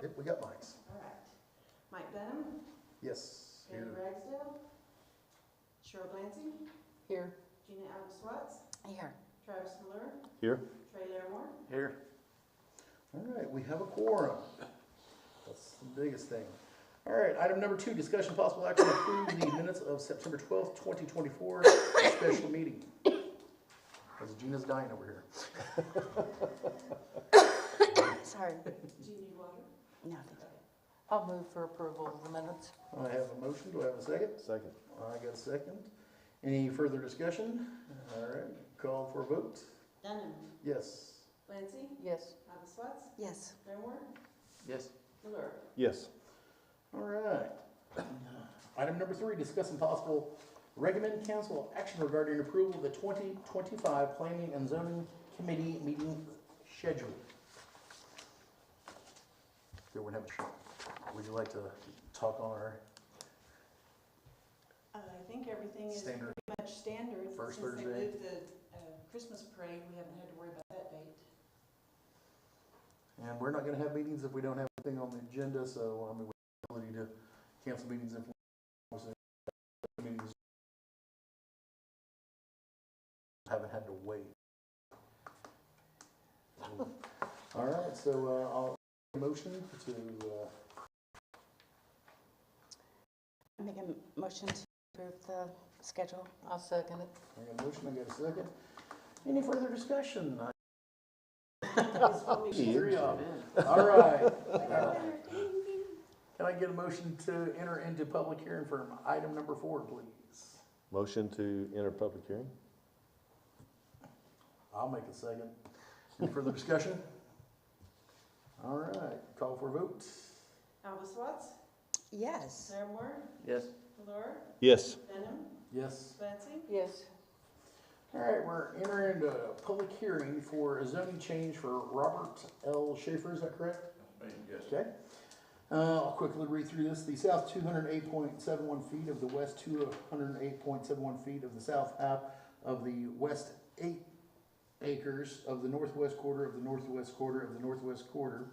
Yep, we got mics. All right. Mike Dunham, Yes. Andy Here. Ragsdale, Cheryl Blancy, Here. Gina Alves Watts, Here. Travis Miller, Here. Trey Larimore. Here. All right, we have a quorum. That's the biggest thing. All right, item number 2, discussion possible action to approve the minutes of September 12th, 2024 special meeting. Because Gina's dying over here. Sorry. Do you need water? No, thank you. I'll move for approval of the minutes. I have a motion. Do I have a second? Second. I got a second. Any further discussion? All right, call for a vote. Dunham, Yes. Blancy, Yes. Alves Watts, Yes. Larimore, Yes. Miller. Yes. All right. Item number 3, discuss and possible recommend council action regarding approval of the 2025 Planning and Zoning Committee meeting schedule. Would you like to talk on our I think everything is pretty standard much standard. First Since they Thursday. moved the Christmas parade, we haven't had to worry about that date. And we're not going to have meetings if we don't have anything on the agenda, so I mean, we have the ability to cancel meetings if meetings haven't had to wait. All right, so I'll make a motion to, Make a motion to approve the schedule. I'll second it. I got a motion, I got a second. Any further discussion? Three of them. All right. Can I get a motion to enter into public hearing for item number 4, please? Motion to enter public hearing? I'll make a second. Any further discussion? All right, call for a vote. Alves Watts, Yes. Larimore, Yes. Miller, Yes. Dunham, Yes. Blancy, Yes. All right, we're entering into a public hearing for a zoning change for Robert L. Schaefer, is that correct? Yes. Okay. I'll quickly read through this. The south 208.71 feet of the west 208.71 feet of the south half of the west 8 acres of the northwest quarter of the northwest quarter of the northwest quarter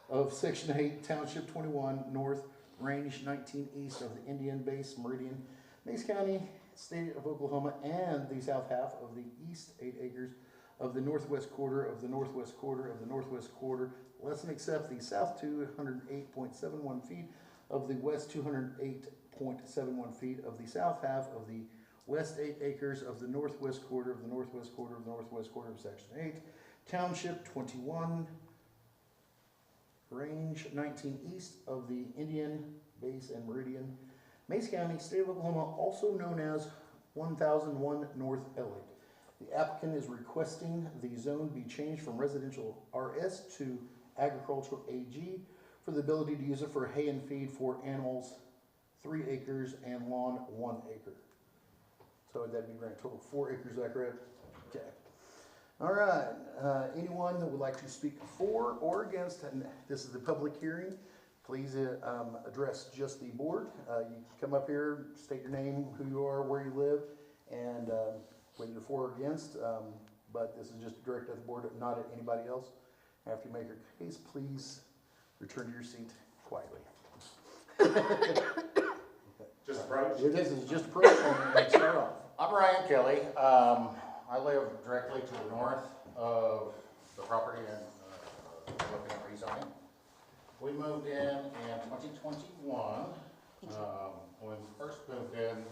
of Section 8, Township 21 North, Range 19 East of the Indian Base Meridian, Mace County, State of Oklahoma, and the south half of the east 8 acres of the northwest quarter of the northwest quarter of the northwest quarter, less and except the south 208.71 feet of the west 208.71 feet of the south half of the west 8 acres of the northwest quarter of the northwest quarter of the northwest quarter of Section 8, Township 21, Range 19 East of the Indian Base and Meridian, Mace County, State of Oklahoma, also known as 1001 North Elliott. The applicant is requesting the zone be changed from residential RS to agricultural AG for the ability to use it for hay and feed for animals 3 acres and lawn 1 acre. So that'd be grand total 4 acres, is that correct? Okay. All right, anyone that would like to speak for or against, and this is the public hearing, please address just the board. You come up here, state your name, who you are, where you live, and whether you're for or against, but this is just directed at the board, not at anybody else. After you make your case, please return to your seat quietly. Just approach. This is just approach and start off. I'm Ryan Kelly. I live directly to the north of the property and looking at rezoning. We moved in 2021. When we first moved in,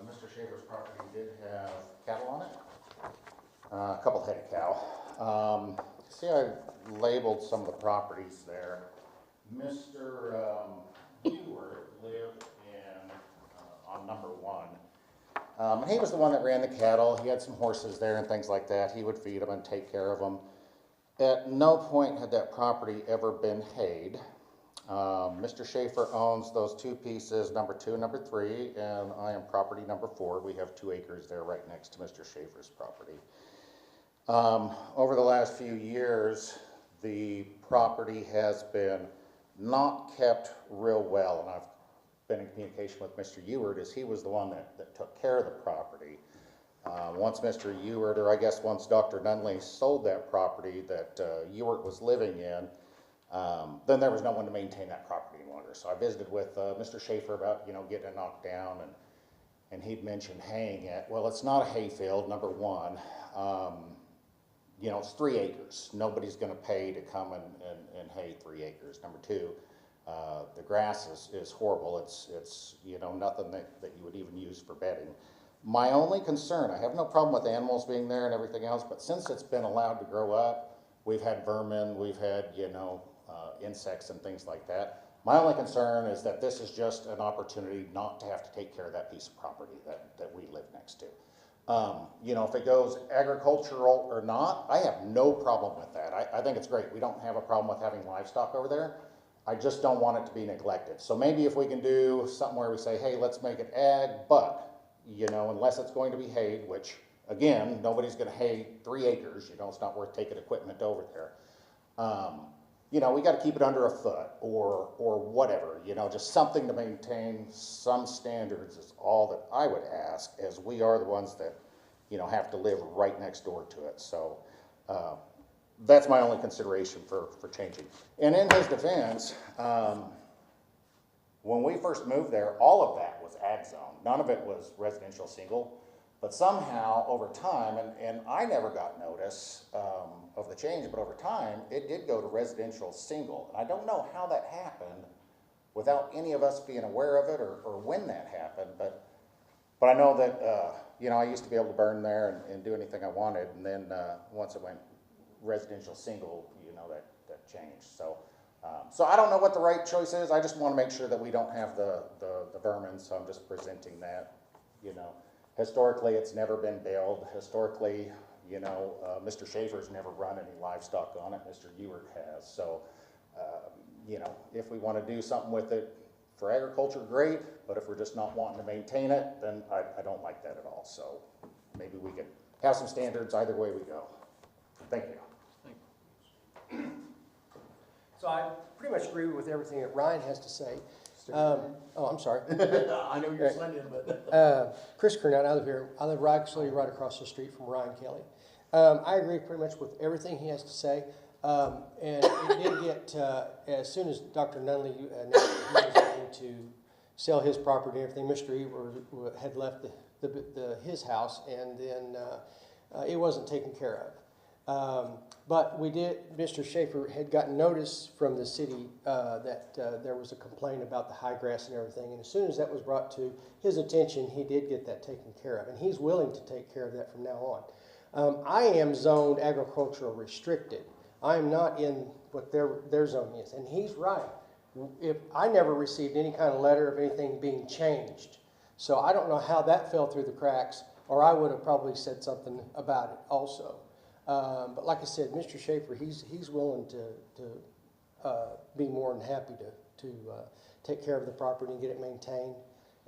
Mr. Schaefer's property did have cattle on it, a couple head of cow. See, I labeled some of the properties there. Mr. Ewart lived on number 1. And he was the one that ran the cattle. He had some horses there and things like that. He would feed them and take care of them. At no point had that property ever been hayed. Mr. Schaefer owns those 2 pieces, number 2 and number 3, and I am property number 4. We have 2 acres there right next to Mr. Schaefer's property. Over the last few years, the property has been not kept real well, and I've been in communication with Mr. Ewart, as he was the one that took care of the property. Once Mr. Ewart, or I guess once Dr. Nunley sold that property that Ewart was living in, then there was no one to maintain that property any longer. So I visited with Mr. Schaefer about, getting it knocked down, and he'd mentioned haying it. Well, it's not a hay field, number one. It's 3 acres. Nobody's gonna pay to come and hay 3 acres. Number two, the grass is horrible. It's nothing that you would even use for bedding. My only concern, I have no problem with animals being there and everything else, but since it's been allowed to grow up, we've had vermin, we've had, insects and things like that. My only concern is that this is just an opportunity not to have to take care of that piece of property that we live next to. If it goes agricultural or not, I have no problem with that. I think it's great. We don't have a problem with having livestock over there. I just don't want it to be neglected. So maybe if we can do something where we say, hey, let's make it ag, but, unless it's going to be hayed, which, again, nobody's gonna hay 3 acres, it's not worth taking equipment over there. We gotta keep it under a foot or whatever, just something to maintain some standards is all that I would ask, as we are the ones that, have to live right next door to it. So, that's my only consideration for changing. And in his defense, when we first moved there, all of that was ag zone. None of it was residential single. But somehow, over time, and I never got notice of the change, but over time, it did go to residential single. And I don't know how that happened without any of us being aware of it or when that happened. But I know that, I used to be able to burn there and do anything I wanted. And then once it went residential single, that changed. So I don't know what the right choice is. I just want to make sure that we don't have the vermin, so I'm just presenting that, Historically, it's never been baled. Historically, Mr. Schaefer's never run any livestock on it. Mr. Ewert has. So, if we want to do something with it for agriculture, great. But if we're just not wanting to maintain it, then I don't like that at all. So maybe we could have some standards either way we go. Thank you. So I pretty much agree with everything that Ryan has to say. I'm sorry. I know you're signing, but. Chris Kernett, I live here. I live actually right across the street from Ryan Kelly. I agree pretty much with everything he has to say. And it did get, as soon as Dr. Nunley announced that he was going to sell his property and everything, Mr. Eber had left his house, and then it wasn't taken care of. But Mr. Schaefer had gotten notice from the city that there was a complaint about the high grass and everything. And as soon as that was brought to his attention, he did get that taken care of. And he's willing to take care of that from now on. I am zoned agricultural restricted. I am not in what their zone is. And he's right. If I never received any kind of letter of anything being changed. So I don't know how that fell through the cracks, or I would have probably said something about it also. But like I said, Mr. Schaefer, he's willing to be more than happy to take care of the property and get it maintained.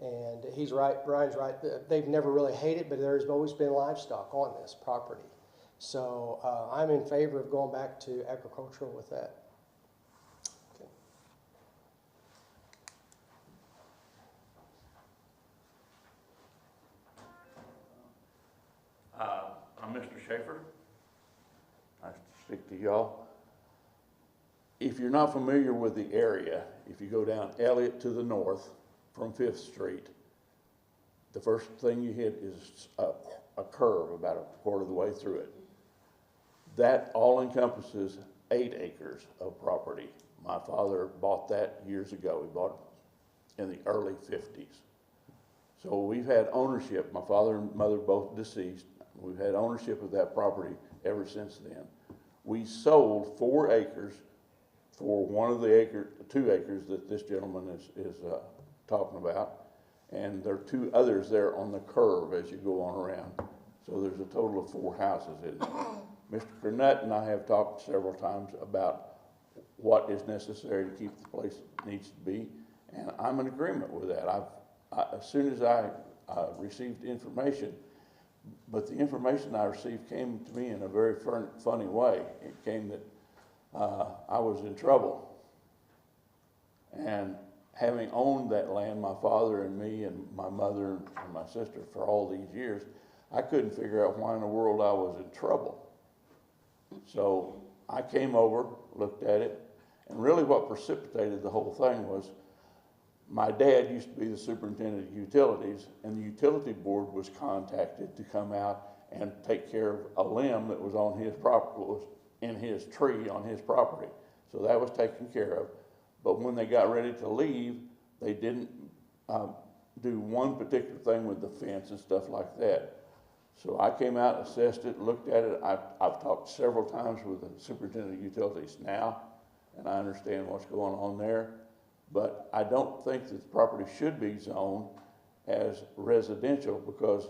And he's right, Brian's right. They've never really hated it, but there's always been livestock on this property. So I'm in favor of going back to agricultural with that. Okay. I'm Mr. Schaefer. Nice to speak to y'all. If you're not familiar with the area, if you go down Elliott to the north from 5th Street, the first thing you hit is a curve about a quarter of the way through it. That all encompasses 8 acres of property. My father bought that years ago. He bought it in the early 50s. So we've had ownership. My father and mother both deceased. We've had ownership of that property ever since then. We sold 4 acres for one of the 2 acres that this gentleman is talking about, and there are 2 others there on the curve as you go on around. So there's a total of 4 houses in there. Mr. Kernett and I have talked several times about what is necessary to keep the place it needs to be, and I'm in agreement with that. As soon as I received information, but the information I received came to me in a very funny way. It came that I was in trouble. And having owned that land, my father and me and my mother and my sister for all these years, I couldn't figure out why in the world I was in trouble. So I came over, looked at it, And really what precipitated the whole thing was my dad used to be the superintendent of utilities, and the utility board was contacted to come out and take care of a limb that was on his property, was in his tree on his property. So that was taken care of. But when they got ready to leave, they didn't do one particular thing with the fence and stuff like that. So I came out, assessed it, looked at it. I've talked several times with the superintendent of utilities now, and I understand what's going on there. But I don't think that the property should be zoned as residential, because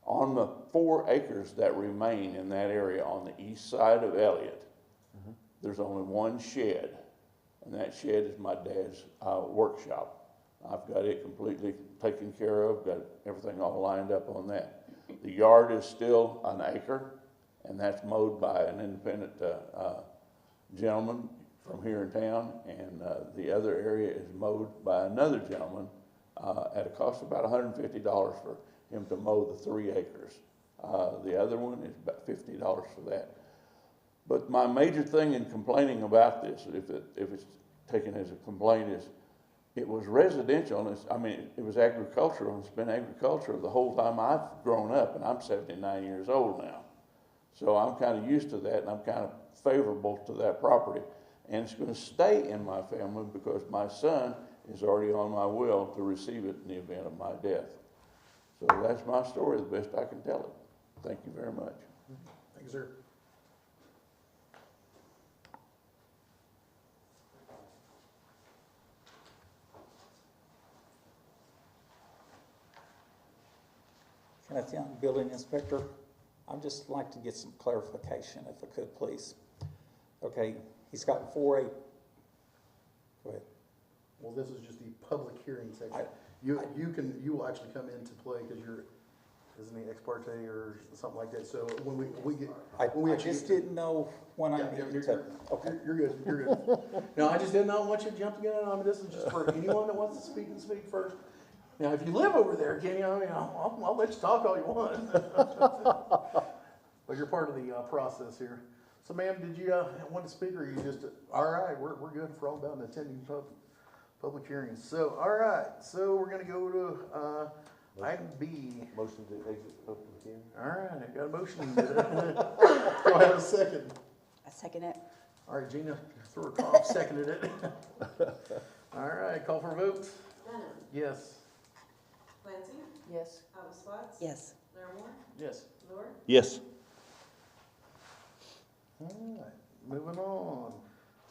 on the 4 acres that remain in that area on the east side of Elliott, there's only one shed, and that shed is my dad's workshop. I've got it completely taken care of, got everything all lined up on that. The yard is still an acre, and that's mowed by an independent gentleman from here in town, and the other area is mowed by another gentleman at a cost of about $150 for him to mow the 3 acres. The other one is about $50 for that. But my major thing in complaining about this, if it's taken as a complaint, is it was residential, and it was agricultural, and it's been agricultural the whole time I've grown up, and I'm 79 years old now. So I'm kind of used to that, and I'm kind of favorable to that property. And it's going to stay in my family because my son is already on my will to receive it in the event of my death. So that's my story, the best I can tell it. Thank you very much. Thank you, sir. Kenneth Young, Building Inspector. I'd just like to get some clarification, if I could, please. Okay, he's got 4 acres. Go ahead. Well, this is just the public hearing section. I- You will actually come into play because you're, isn't he ex parte or something like that? So when we get. I when we actually just get to- didn't know when I Yeah, needed you're- to. Okay. You're good, you're good. No, I just did not want you to jump the gun on me. This is just for anyone that wants to speak and speak first. Now, if you live over there, Kenny, I'll let you talk all you want. But you're part of the process here. So ma'am, did you want to speak, or you just, all right, we're good for all about attending public hearings. So, all right, so we're gonna go to item B. Motion to exit public hearing? All right, I got a motion. Do I have a second? I second it. All right, Gina Thorkoff seconded it. All right, call for a vote. Dunham, Yes. Clancy, Yes. Alva Sparks. Yes. Larimore, Yes. Lord, Yes. All right, moving on.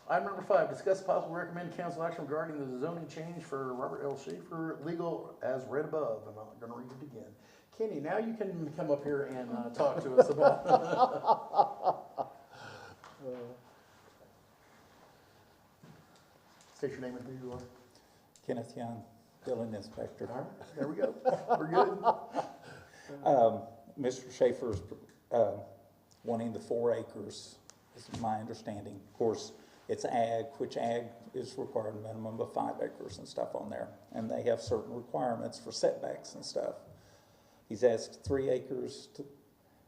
Item number 5, discuss possible recommend council action regarding the zoning change for Robert L. Schaefer, legal as read above. I'm not gonna read it again. Kenny, now you can come up here and talk to us about. State your name and who you are. Kenneth Young, Building Inspector. All right, there we go. We're good. Mr. Schaefer's wanting the 4 acres, is my understanding. Of course, it's ag, which ag is required a minimum of 5 acres and stuff on there. And they have certain requirements for setbacks and stuff. He's asked 3 acres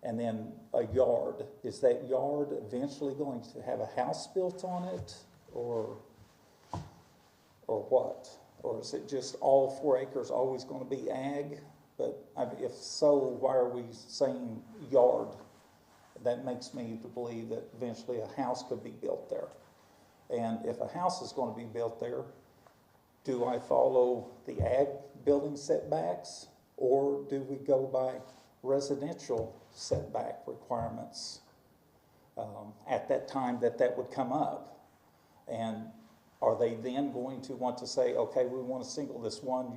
and then a yard. Is that yard eventually going to have a house built on it, or what? Or is it just all 4 acres always going to be ag? But if so, why are we saying yard? That makes me to believe that eventually a house could be built there. And if a house is going to be built there, do I follow the ag building setbacks, or do we go by residential setback requirements at that time that would come up? And are they then going to want to say, okay, we want to single this 1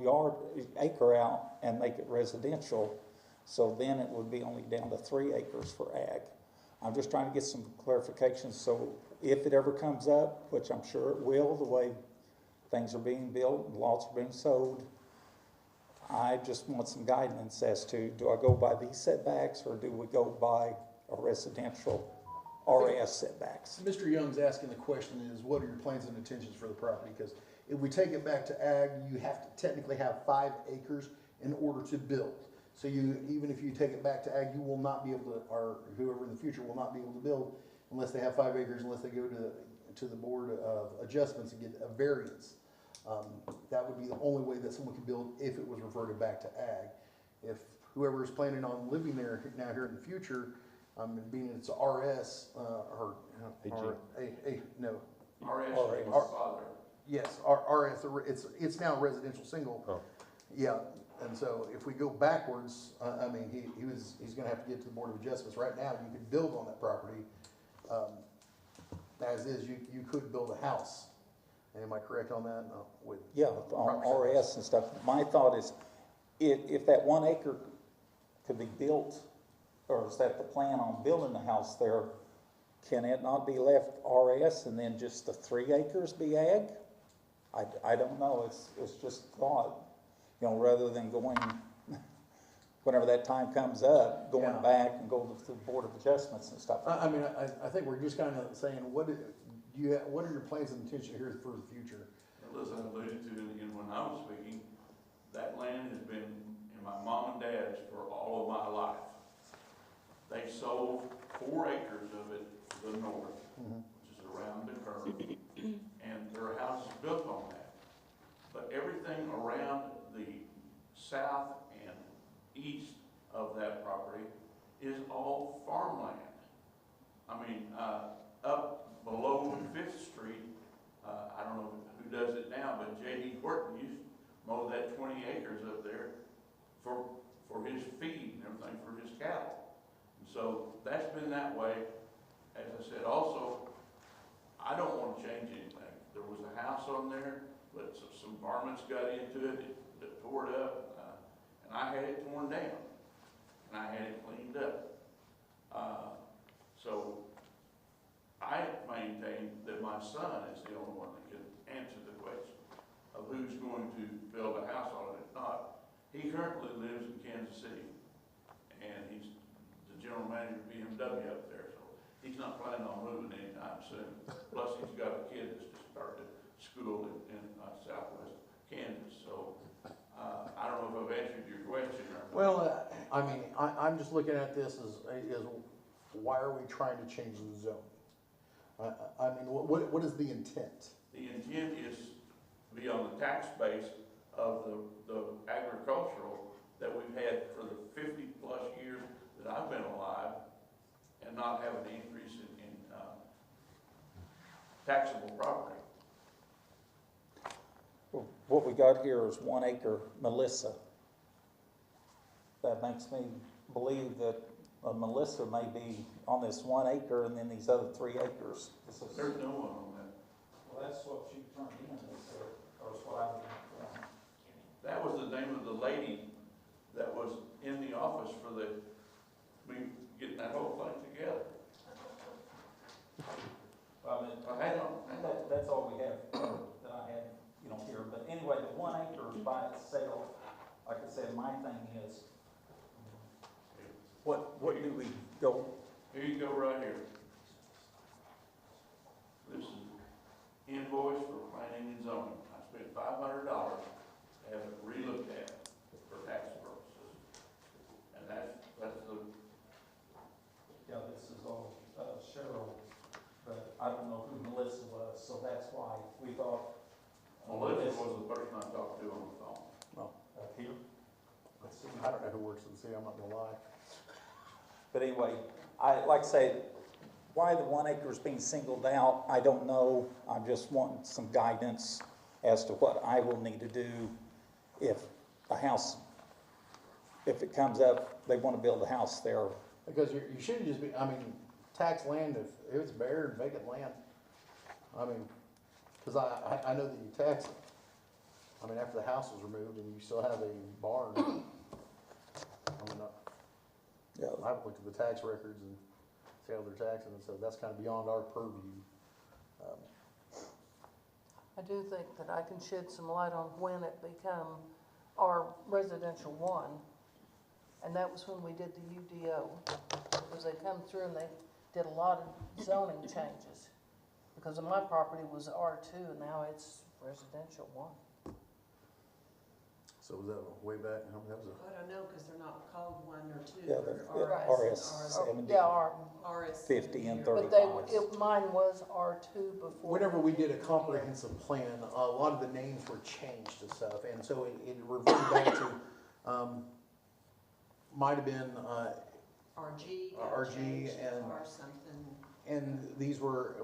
acre out and make it residential, so then it would be only down to 3 acres for ag? I'm just trying to get some clarification, so if it ever comes up, which I'm sure it will, the way things are being built and lots are being sold, I just want some guidance as to, do I go by these setbacks, or do we go by a residential RS setbacks? Mr. Young's asking the question is, what are your plans and intentions for the property? Because if we take it back to ag, you have to technically have 5 acres in order to build. So even if you take it back to ag, you will not be able to, or whoever in the future will not be able to build unless they have 5 acres, unless they go to the Board of Adjustments and get a variance. That would be the only way that someone could build if it was reverted back to ag. If whoever is planning on living there now here in the future, being it's RS, no, RS was father. yes, RS, it's now residential single. Oh. Yeah, and so if we go backwards, I mean, he's gonna have to get to the Board of Adjustments. Right now, you could build on that property. As is, you could build a house. Am I correct on that? No, with Yeah, on RS and stuff. My thought is, if that 1 acre could be built, or is that the plan on building the house there, can it not be left RS and then just the 3 acres be ag? I don't know, it's just thought, you know, rather than going, whenever that time comes up, going Yeah. back and go to the Board of Adjustments and stuff. I mean, I think we're just kind of saying, what are your plans and intention here for the future? Well, as I alluded to when I was speaking, that land has been in my mom and dad's for all of my life. They sold 4 acres of it to the north, which is around the curve, and their house is built on that. But everything around the south and east of that property is all farmland. I mean, up below 5th Street, I don't know who does it now, but J.D. Horton used to mow that 20 acres up there for his feed and everything for his cattle. And so that's been that way. As I said, also, I don't want to change anything. There was a house on there, but some varmints got into it, it tore it up, and I had it torn down, and I had it cleaned up. So I maintain that my son is the only one that can answer the question of who's going to build a house on it. If not, he currently lives in Kansas City, and he's the general manager of BMW up there, so he's not planning on moving anytime soon. Plus, he's got a kid that's just started school in southwest Kansas, so I don't know if I've answered your question or not. Well, I mean, I'm just looking at this as why are we trying to change the zone? I mean, what is the intent? The intent is to be on the tax base of the agricultural that we've had for the 50-plus years that I've been alive, and not have an increase in taxable property. Well, what we got here is 1 acre Melissa. That makes me believe that Melissa may be on this 1 acre and then these other 3 acres. There's no one on that. Well, that's what she turned in, or is what I was informed. That was the name of the lady that was in the office for getting that whole thing together. Well, Hang on. that's all we have that I had, you know, here. But anyway, the 1 acre by itself, like I said, my thing is, what do we go? Here you go right here. This is invoice for planning and zoning. I spent $500 to have it relooked at for tax purposes. And that's the, Yeah, this is all Cheryl, but I don't know who Melissa was, so that's why we thought. Melissa was the person I talked to on the phone. Up here. I don't know who works in the city, I'm not gonna lie. But anyway, like I say, why the 1 acre is being singled out, I don't know. I'm just wanting some guidance as to what I will need to do if a house, if it comes up, they want to build a house there. Because you shouldn't just be, I mean, tax land if it's bare and vacant land. I mean, because I know that you tax it. I mean, after the house was removed and you still have a barn. I mean, Yeah. I've looked at the tax records and see how they're taxing it, so that's kind of beyond our purview. I do think that I can shed some light on when it became our residential one. And that was when we did the UDO. Because they come through and they did a lot of zoning changes. Because of my property was R2 and now it's residential one. So was that way back? That was I don't know, because they're not called 1 or 2. Yeah, they're they're RS RS and 70. Yeah, our, RS 50 and 30. but they, mine was R2 before. whenever we did a comprehensive plan, a lot of the names were changed and stuff, and so it reverted back to, might have been, RG. RG changed to and- R something. and these were,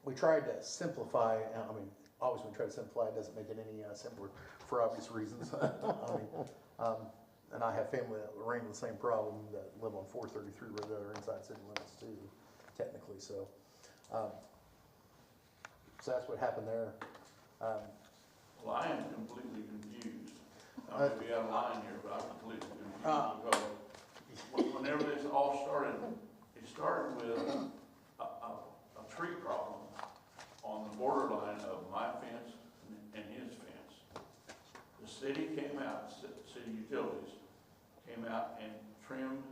we tried to simplify, I mean, always when we try to simplify, it doesn't make it any simpler for obvious reasons. I mean, and I have family that ran the same problem, that live on 433 road that are inside city limits too, technically, so. So that's what happened there. Well, I am completely confused. I may be out of line here, but I'm completely confused because whenever this all started, it started with a tree problem on the borderline of my fence and his fence. The city came out, city utilities came out and trimmed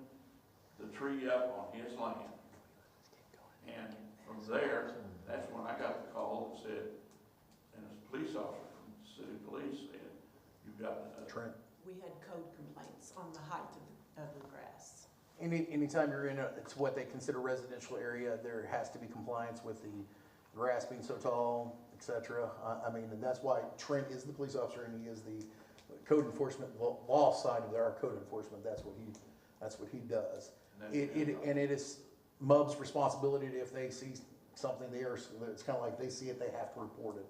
the tree up on his land. And from there, that's when I got the call that said, and a police officer from the city police said, you've got a Trent, We had code complaints on the height of the grass. anytime you're in it's what they consider residential area, there has to be compliance with the grass being so tall, et cetera. I mean, and that's why Trent is the police officer and he is the code enforcement law side of our code enforcement. That's what he does. And it is MUB's responsibility to, if they see something there, it's kind of like they see it, they have to report it.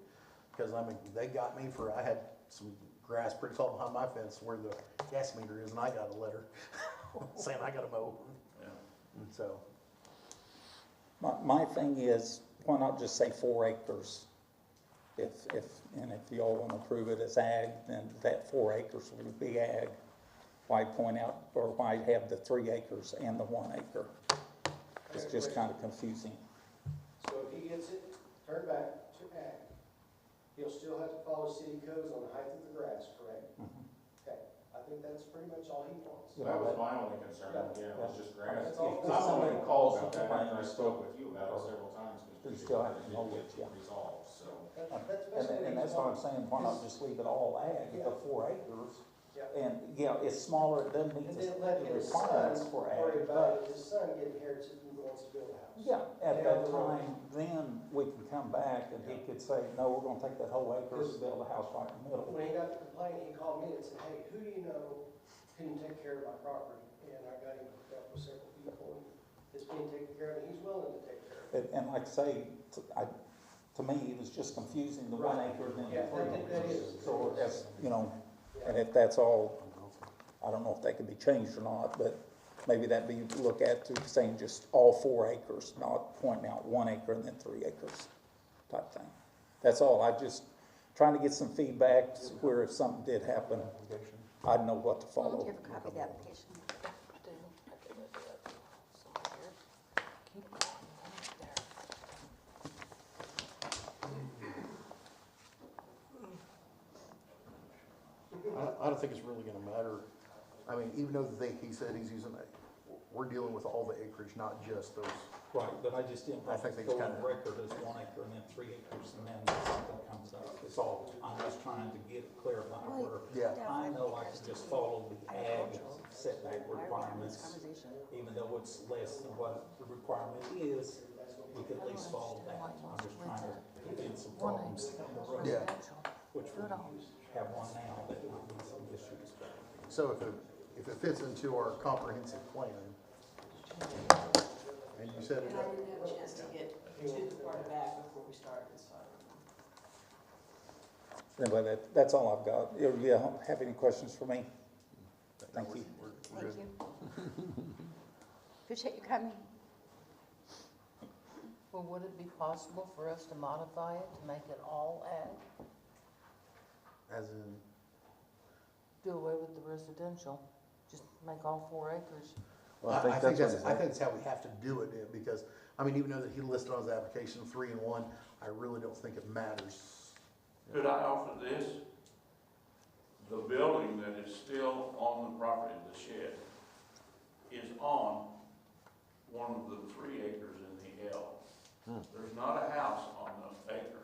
Because I mean, they got me for, I had some grass pretty tall behind my fence where the gas meter is, and I got a letter saying I got to mow. Yeah. And so, My thing is, why not just say 4 acres? If y'all want to approve it as ag, then that 4 acres would be ag. Why point out, or why have the 3 acres and the 1 acre? It's just kind of confusing. So if he gets it turned back to ag, he'll still have to follow city codes on the height of the grass, correct? Okay, I think that's pretty much all he wants. You That know, was that- my only concern, yeah, it was just grass. That's all- I only called about that Fine, after I you spoke with you about it several times. You still have to know it, yeah. Resolved, so. That's basically. And that's what I'm saying, why not just leave it all ag, the 4 acres? Yeah. And, yeah, it's smaller, it doesn't meet And the then let his son requirements for worry ag, about but, it, his son getting inherited and wants to build a house. yeah, at that time, then we can come back and he could say, no, we're gonna take that whole acre and build a house right in the middle. When he got the complaint, he called me and said, hey, who do you know can take care of my property? And I got him hooked up with several people, and it's being taken care of, and he's willing to take care of it. And like I say, to me, it was just confusing, the 1 acre and then Yeah, the 3 that acres. is. So as, you know, and if that's all, I don't know if that could be changed or not, but maybe that'd be look at to saying just all 4 acres, not pointing out 1 acre and then 3 acres type thing. That's all, I just trying to get some feedback where if something did happen, I'd know what to Well, do follow. you have a copy of the application? I do. I can look it up somewhere here. Keep going, right there. I don't think it's really gonna matter. I mean, even though he said he's using, we're dealing with all the acreage, not just those. Right, but I just didn't I want think to they go just on kinda- record as 1 acre and then 3 acres and then something comes up. It's all, I'm just trying to get it clarified where Yeah. I know I can just follow the ag setback requirements, even though it's less than what the requirement is, we can at least follow that. I'm just trying to prevent some One problems acre down the road, Yeah. residential. which we Good on. have one now that might be some issues. So if it fits into our comprehensive plan, and you said And it, I didn't have a chance to get to the part of that before we started, so I don't know. Anyway, that's all I've got. Yeah, have any questions for me? Thank you. Thank you. Appreciate you coming. Well, would it be possible for us to modify it to make it all ag? as in, Do away with the residential, just make all 4 acres. well, I think that's how we have to do it, because, I mean, even though that he listed on his application 3 and 1, I really don't think it matters. Could I offer this? The building that is still on the property, the shed, is on one of the 3 acres in the L. There's not a house on the acre.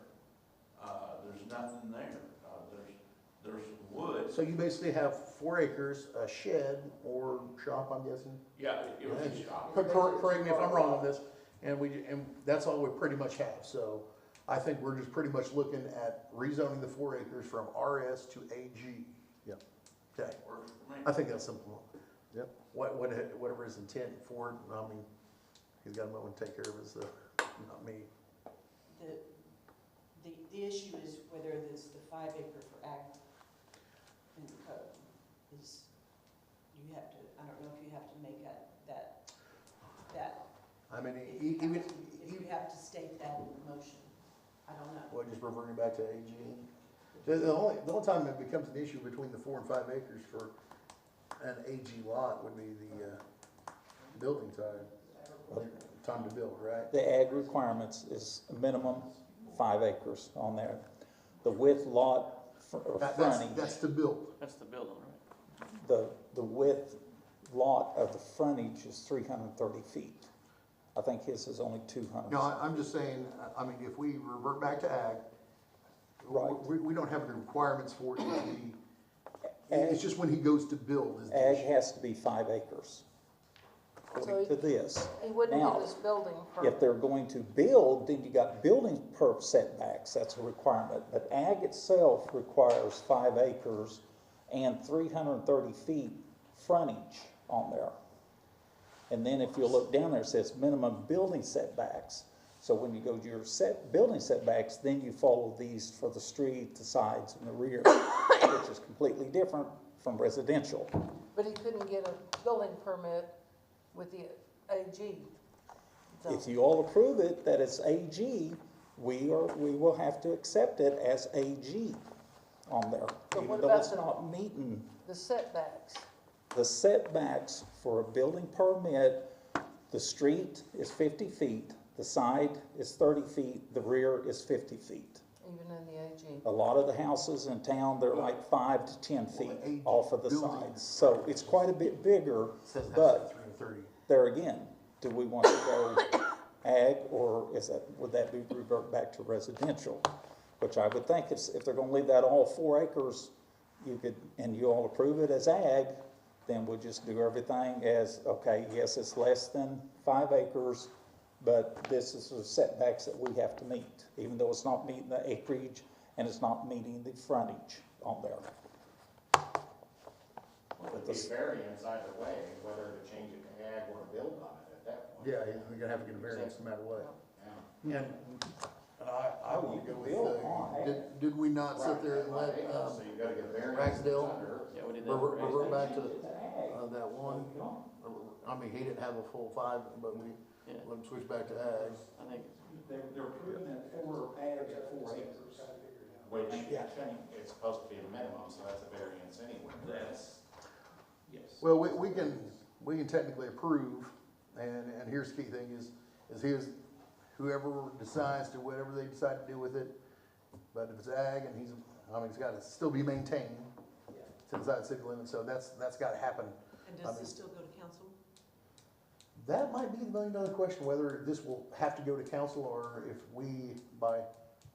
There's nothing there. There's wood So you basically have 4 acres, a shed or shop, I'm guessing? Yeah, it was a shop. Correct me if I'm wrong on this, and that's all we pretty much have, so I think we're just pretty much looking at rezoning the 4 acres from RS to AG. Yep. Okay, Works for me. I think that's simple. Yep. Whatever his intent for it, I mean, he's got a moment to take care of his, not me. The issue is whether this, the 5 acre for ag in the code is, you have to, I don't know if you have to make that, I mean, if even, you have to state that in the motion. I don't know. well, just reverting back to AG. The only time it becomes an issue between the 4 and 5 acres for an AG lot would be the building time to build, right? The ag requirements is a minimum 5 acres on there. The width lot or frontage, That's to build. That's the building, right? the width lot of the frontage is 330 feet. I think his is only 200. No, I'm just saying, I mean, if we revert back to ag, Right. we don't have the requirements for it to be, it's just when he goes to build is the Ag issue. has to be 5 acres, according to this. He wouldn't Now, get his building If permit. they're going to build, then you got building per setbacks, that's a requirement. But ag itself requires 5 acres and 330 feet frontage on there. And then if you look down there, it says minimum building setbacks. So when you go to your building setbacks, then you follow these for the street, the sides, and the rear, which is completely different from residential. But he couldn't get a building permit with the AG. So- If you all approve it, that it's AG, we will have to accept it as AG on there, But even what though about it's the- not meeting. The setbacks. The setbacks for a building permit, the street is 50 feet, the side is 30 feet, the rear is 50 feet. Even in the AG. A lot of the houses in town, they're like 5 to 10 feet AG off of the building. sides. So it's quite a bit bigger, It says it has but to be 330. there again, do we want to go ag, or would that be revert back to residential? Which I would think if they're gonna leave that all 4 acres, you could, and you all approve it as ag, then we'll just do everything as, okay, yes, it's less than 5 acres, but this is the setbacks that we have to meet, even though it's not meeting the acreage and it's not meeting the frontage on there. Well, it'd be variance either way, whether to change it to ag or build on it at that point. Yeah, you're gonna have to get a variance no matter what. Yeah. And I would go Build on with, ag. did we not sit there and let, So you gotta get a variance. Ragsdale under. Yeah, we did that. revert back to, that one? I mean, he didn't have a full 5, but we Yeah, let him switch back to ag. I think, They're approving that 4 ag at 4 acres. Which, Yeah. it's supposed to be the minimum, so that's a variance anyway. Yes. Well, we can technically approve, and here's the key thing is whoever decides to, whatever they decide to do with it, but if it's ag and it's gotta still be maintained, it's inside city limits, so that's gotta happen. And I does mean- this still go to council? That might be the $1,000,000 question, whether this will have to go to council or if we, by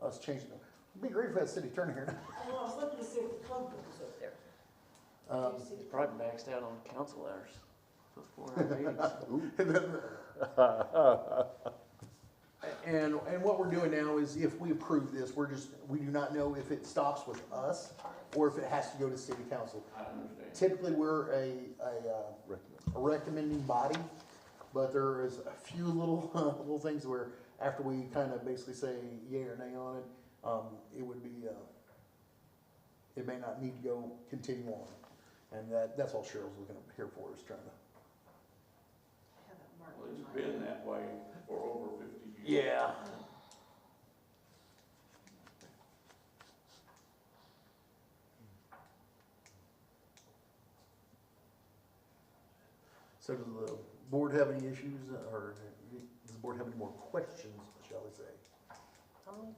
us changing it. It'd be great if we had city attorney here. Well, I was looking to see if the code book was up there. Do you see it's the probably maxed out on council hours. Those 4 meetings. And what we're doing now is if we approve this, we do not know if it stops with us or if it has to go to city council. I understand. Typically, we're a recommending body, but there is a few little things where after we kind of basically say yay or nay on it, it would be, it may not need to go continue on. And that's all Cheryl's looking here for, is trying to. I have it marked Well, in it's my- been that way for over 50 years. Yeah. So does the board have any issues, or does the board have any more questions, shall we say? How many?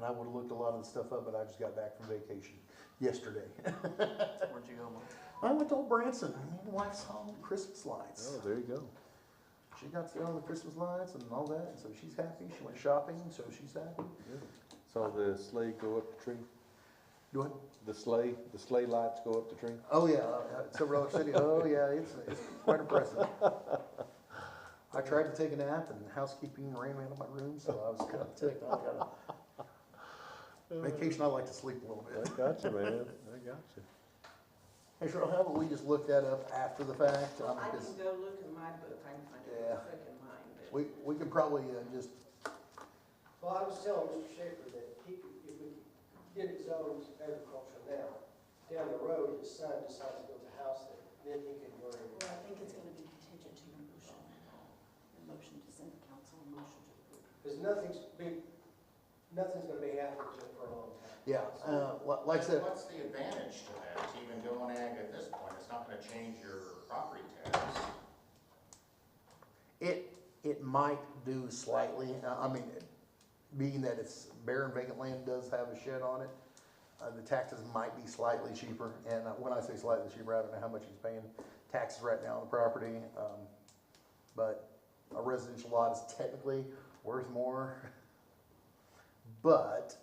and I would've looked a lot of the stuff up, but I just got back from vacation yesterday. Where'd you go, Mike? I went to Old Branson, and me and the wife saw the Christmas lights. Oh, there you go. She got to see all the Christmas lights and all that, and so she's happy. She went shopping, so she's happy. Saw the sleigh go up the tree. Do it. The sleigh lights go up the tree. Oh, yeah, Silver Lake City, oh, yeah, it's quite impressive. I tried to take a nap, and housekeeping ran me out of my room, so I was kind of ticked off. Vacation, I like to sleep a little I bit. got you, man. I got you. Hey, Cheryl, how about we just look that up after the fact? Well, I Because can go look in my book, I can find it Yeah. real quick in mine, but. we can probably just, Well, I was telling Mr. Schaefer that he could, if we could get it zoned agricultural now, down the road, his son decides to build a house there, then he could worry. Well, I think it's gonna be contingent to your motion, your motion to send to council, and motion to approve. Because nothing's gonna be happening to it for a long time. yeah, like I said, What's the advantage to that, to even going ag at this point? It's not gonna change your property tax. it might do slightly, I mean, being that it's bare and vacant land does have a shed on it, the taxes might be slightly cheaper, and when I say slightly cheaper, I don't know how much he's paying taxes right now on the property, but a residential lot is technically worth more, but,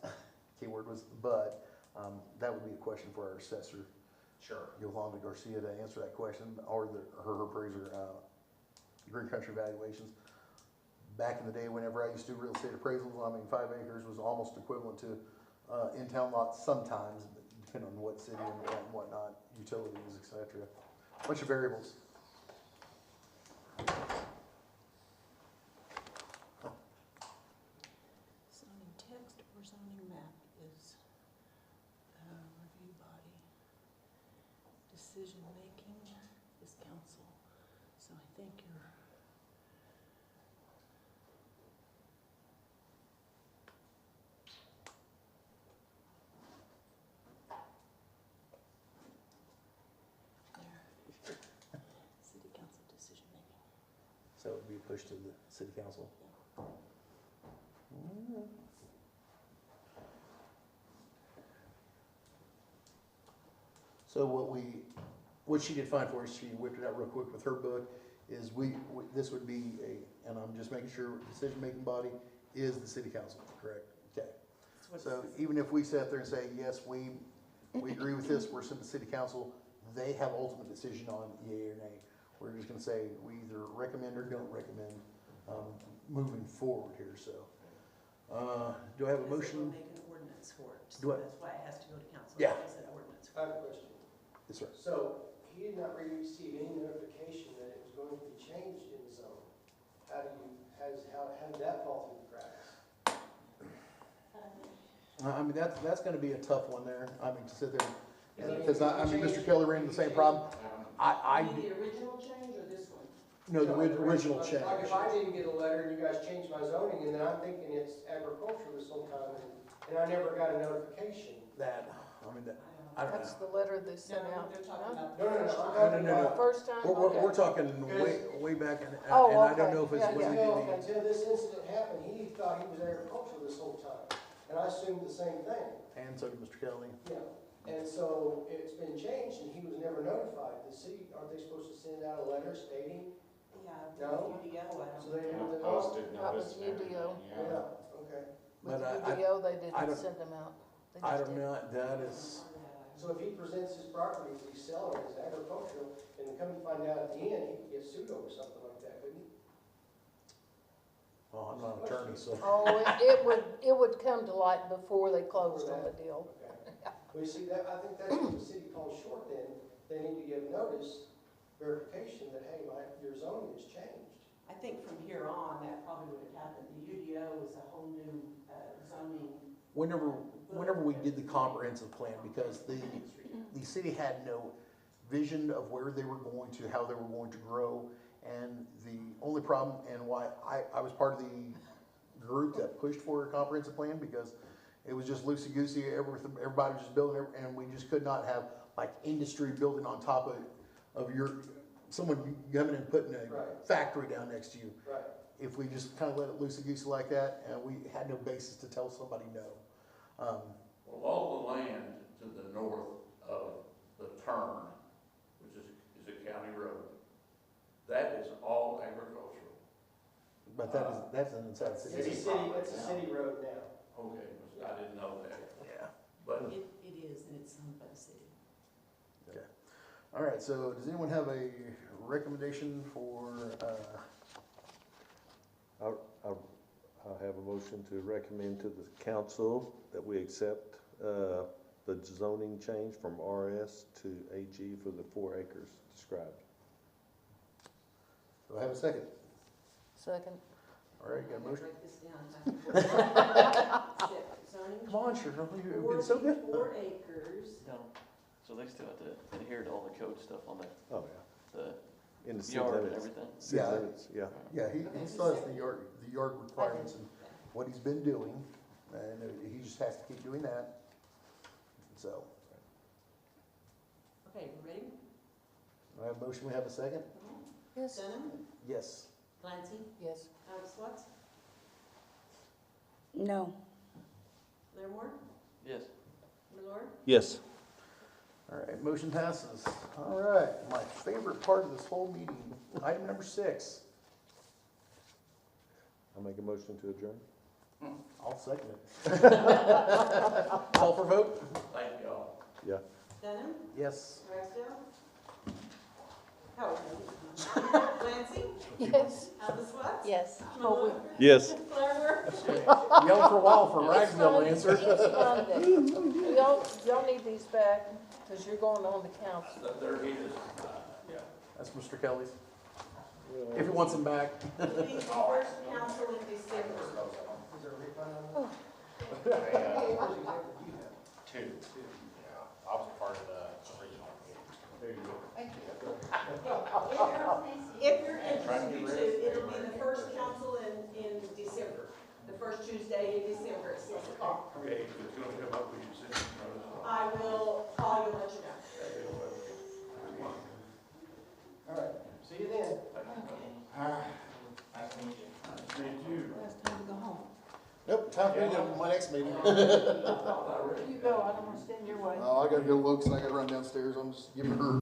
keyword was but, that would be a question for our assessor, Sure. Yolanda Garcia, to answer that question, or her appraiser, Green Country Valuations. Back in the day, whenever I used to do real estate appraisals, I mean, 5 acres was almost equivalent to in-town lots sometimes, depending on what city and whatnot, utilities, et cetera. Bunch of variables. Zoning text or zoning map is, review body. Decision making is council, so I think you're. There. City council decision making. So it would be pushed to the city council. So what she did find for us, she whipped it out real quick with her book, is this would be and I'm just making sure, decision-making body is the city council, correct? Okay. So even if we sat there and say, yes, we agree with this, we're sending to city council, they have ultimate decision on yea or nay. We're just gonna say, we either recommend or don't recommend, moving forward here, so. Do I have a Because they will motion? make an ordinance for it, Do so I- that's why it has to go to council. Yeah. It's an ordinance. I have a question. Yes, sir. So he did not receive any notification that it was going to be changed in the zone. How did that fall through the cracks? I mean, that's gonna be a tough one there, I mean, to sit there, Is it- because I mean, Mr. Kelly ran into the same problem. I, You mean the original change or this one? no, the original Like change. if I didn't get a letter and you guys changed my zoning, and then I'm thinking it's agricultural this whole time, and I never got a notification. That, I mean, I don't That's know. the letter they sent No, out. they're talking about. No, I'm No, talking no, no. about. First time? We're Okay. talking way back, and Oh, I don't okay. know if it's Yeah, when we yeah. did the. Until this incident happened, he thought he was agricultural this whole time, and I assumed the same thing. And so did Mr. Kelly. Yeah, and so it's been changed, and he was never notified. The city, aren't they supposed to send out a letter stating? Yeah, No? UDO, I So don't. they never did. Posted That was notice and everything, UDO. Yeah, yeah. okay. With But I- UDO, they I didn't don't- send them out. They I just don't did. know, that is, So if he presents his property that he's selling as agricultural, and then come to find out at the end, he could get sued over something like that, couldn't he? well, I'm not an attorney, so. Oh, it would come to light before they closed on the deal. Okay. Well, you see, that, I think that's what the city falls short then. They need to give notice, verification that, hey, your zoning has changed. I think from here on, that probably would have happened. The UDO is a whole new zoning. Whenever we did the comprehensive plan, because the city had no vision of where they were going to, how they were going to grow, and the only problem, and why I was part of the group that pushed for a comprehensive plan, because it was just loosey-goosey, everybody was just building, and we just could not have, like, industry building on top of someone coming and putting a Right. factory down next to you. Right. If we just kind of let it loosey-goosey like that, and we had no basis to tell somebody no. Well, all the land to the north of the turn, which is a county road, that is all agricultural. But that's inside the city. It's a city, it's a city road now. Okay, I didn't know that, Yeah. but It is, and it's owned by the city. Okay. All right, so does anyone have a recommendation for, I have a motion to recommend to the council that we accept, the zoning change from RS to AG for the 4 acres described. do I have a second? Second. All right, got a motion? Write this down. Zoning. Come on, Cheryl, you've been so good. 44 acres. No, so they still have to adhere to all the code stuff on Oh, the yeah. In the city yard and limits. everything. City Yeah. limits, yeah. Yeah, he still has the yard requirements and what he's been doing, and he just has to keep doing that. So, Okay, you ready? I have a motion, we have a second? Yes. Dunham, Yes. Clancy, Yes. Alex Watts, No. Larimore, Yes. Milor. Yes. All right, motion passes. All right, my favorite part of this whole meeting, item number 6. I'll make a motion to adjourn. I'll second it. Call for vote? thank y'all. Yeah. Dunham, Yes. Ragsdale. Howard. Clancy, Yes. Alex Watts. Yes. Milor. Yes. Larimore. Yelled for a while for Ragsdale to It's answer. Monday. Y'all need these back, because you're going on the council. There he is. That's Mr. Kelly's. If he wants them back. It'll be the first council in December. Two. Yeah, I was part of the original. There you go. If you're interested, it'll be the first council in December, the first Tuesday in December at 6 o'clock. Okay, if it's gonna come up, we should send some notice on. I will call you and let you know. All right, see you then. Nice to meet you. Thank you. It's time to go home. Nope, time for me to my next meeting. You go, I don't want to stand in your way. Oh, I gotta go look, so I gotta run downstairs. I'm just giving her